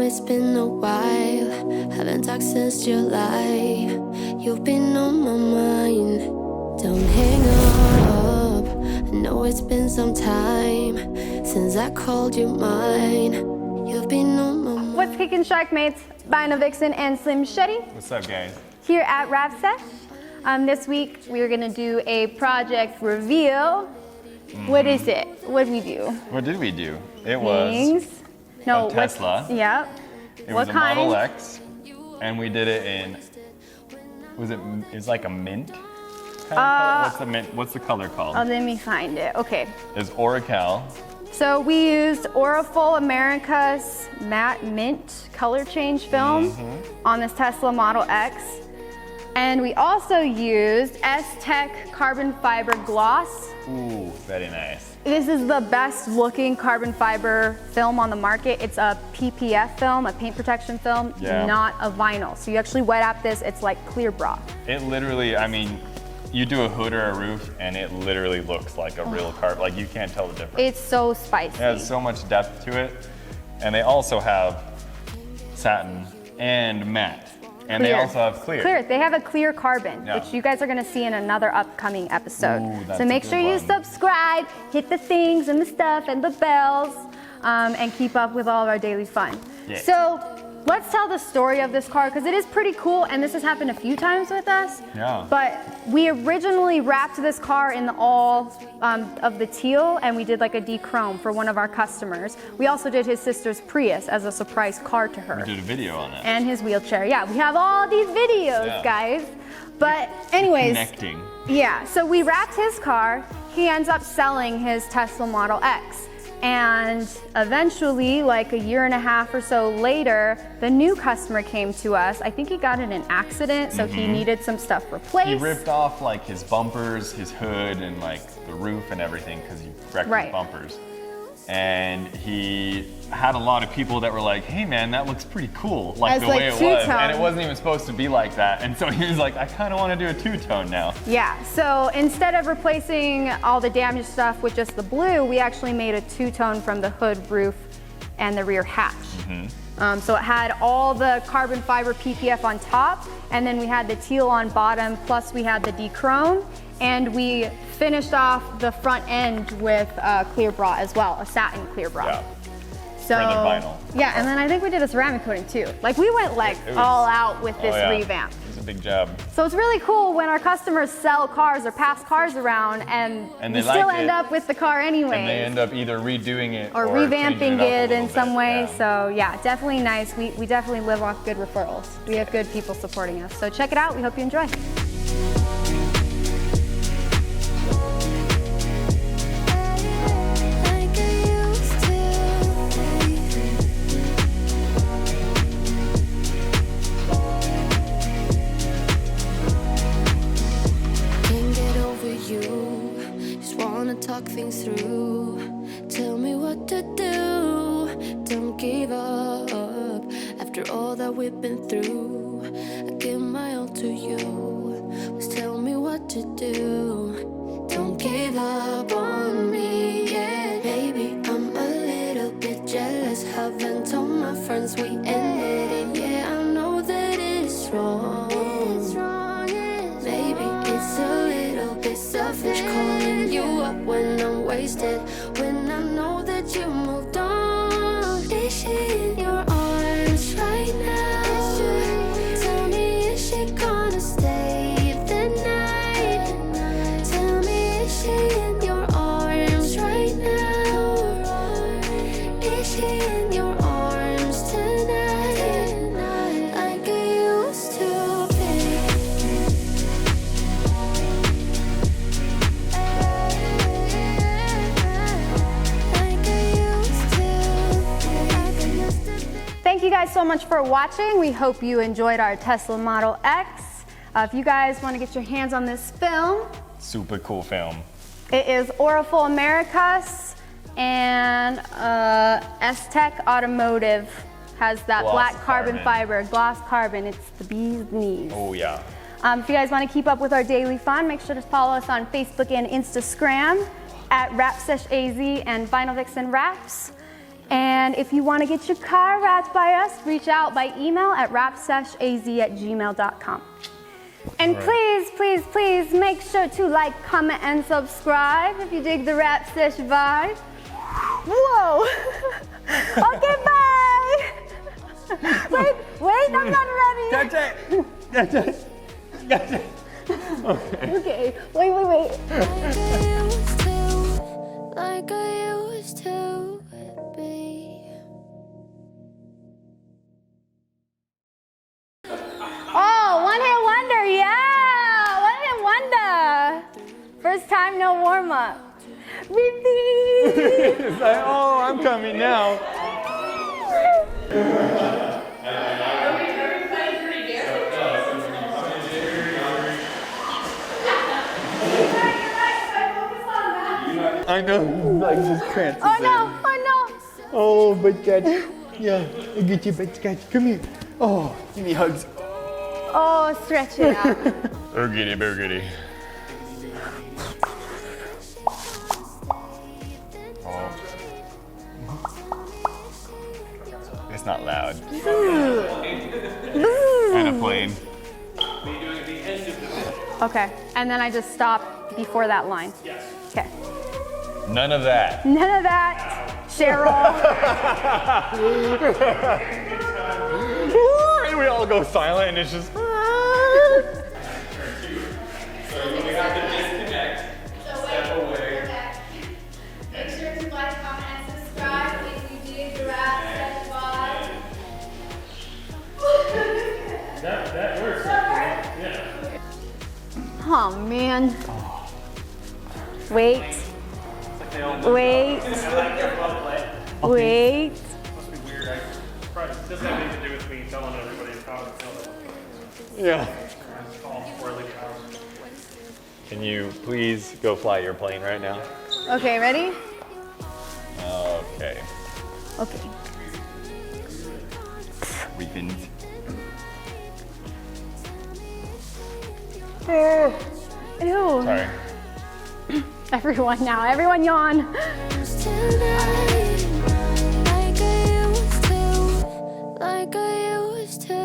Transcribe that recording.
it's been a while. Haven't talked since July. You've been on my mind. Don't hang up. I know it's been some time since I called you mine. You've been on my mind. What's kicking, Shark Mates? Bino Vixen and Slim Shady. What's up, guys? Here at Wrapsesh. This week we're gonna do a project reveal. What is it? What did we do? What did we do? It was a Tesla. Yep. It was a Model X, and we did it in. It's like a mint. What's the mint? What's the color called? Oh, let me find it. Okay. It's Oracal. So we used Afdahl America's matte mint color change film on this Tesla Model X. And we also used STEK carbon fiber gloss. Ooh, very nice. This is the best looking carbon fiber film on the market. It's a PPF film, a paint protection film, not a vinyl. So you actually wet wrap this, it's like clear bra. It literally, I mean, you do a hood or a roof and it literally looks like a real carbon, like you can't tell the difference. It's so spicy. It has so much depth to it. And they also have satin and matte. And clear. they also have clear. Clear, they have a clear carbon, which you guys are gonna see in another upcoming episode. Ooh, so make sure you subscribe, hit the things and the stuff and the bells, and keep up with all of our daily fun. Yeah. So let's tell the story of this car, because it is pretty cool, and this has happened a few times with us. Yeah. But we originally wrapped this car in the all of the teal, and we did like a dechrome for one of our customers. We also did his sister's Prius as a surprise car to her. We did a video on it. And his wheelchair. Yeah, we have all these videos, guys. But anyways. Connecting. Yeah, so we wrapped his car. He ends up selling his Tesla Model X. And eventually, like a year and a half or so later, the new customer came to us. I think he got in an accident, so he needed some stuff replaced. He ripped off like his bumpers, his hood, and like the roof and everything because he wrecked his bumpers. And he had a lot of people that were like, hey man, that looks pretty cool, like the way it was. And it wasn't even supposed to be like that. And so he was like, I kind of want to do a two-tone now. Yeah, so instead of replacing all the damaged stuff with just the blue, we actually made a two-tone from the hood, roof, and the rear hatch. So it had all the carbon fiber PPF on top, and then we had the teal on bottom, plus we had the dechrome, and we finished off the front end with clear bra as well, a satin clear bra. Yeah. So, vinyl. Yeah, and then I think we did a ceramic coating too. Like we went like all out with this revamp. It was a big job. So it's really cool when our customers sell cars or pass cars around and we still end up with the car anyway. And they end up either redoing it or revamping it in some way. So yeah, definitely nice. We definitely live off good referrals. We have good people supporting us. So check it out. We hope you enjoy. Talk things through. Tell me what to do. Don't give up. After all that we've been through, I give my all to you. Just tell me what to do. Don't give up on me yet. Baby, I'm a little bit jealous. Haven't told my friends we ended it. Yeah, I know that it's wrong. Maybe it's a little bit selfish calling you up when I'm wasted, when I know that you moved on. Is she in your arms right now? Tell me, is she gonna stay the night? Tell me, is she in your arms right now? Is she in your arms tonight? Like I used to, babe. Thank you guys so much for watching. We hope you enjoyed our Tesla Model X. If you guys want to get your hands on this film, super cool film. It is Afdahl America's, and STEK Automotive has that black carbon fiber, gloss carbon. It's the bee's knees. Oh yeah. If you guys want to keep up with our daily fun, make sure to follow us on Facebook and Instagram at Wrapsesh AZ and Vinyl Vixen Wraps. And if you want to get your car wrapped by us, reach out by email at wrapseshaz@gmail.com. And please, please, please make sure to like, comment, and subscribe if you dig the Wrapsesh vibe. Whoa! Okay, bye! Wait, I'm not ready. That's it. Okay, wait. Like I used to be. Oh, one hit wonder, yeah! One hit wonder. First time, no warm up. Repeat. It's like, oh, I'm coming now. I know, like just cramps. Oh no! Oh, but catch. Yeah, I'll get you, but catch. Come here. Oh, give me hugs. Oh, stretch it out. Burgity. Oh. It's not loud. And a plane. Okay, and then I just stop before that line. Yes. Okay. None of that. None of that, Cheryl. And we all go silent and it's just. So you have to disconnect, step away. Make sure to like, comment, and subscribe if you dig the Wrapsesh vibe. That works. Yeah. Oh man. Wait. Wait. I like your butt play. Wait. Must be weird. Probably doesn't have anything to do with me telling everybody how to feel. Yeah. It's all poorly housed. Can you please go fly your plane right now? Okay, ready? Okay. Okay. Weekend. Ew. Sorry. Everyone yawn. Tonight, like I used to, like I used to.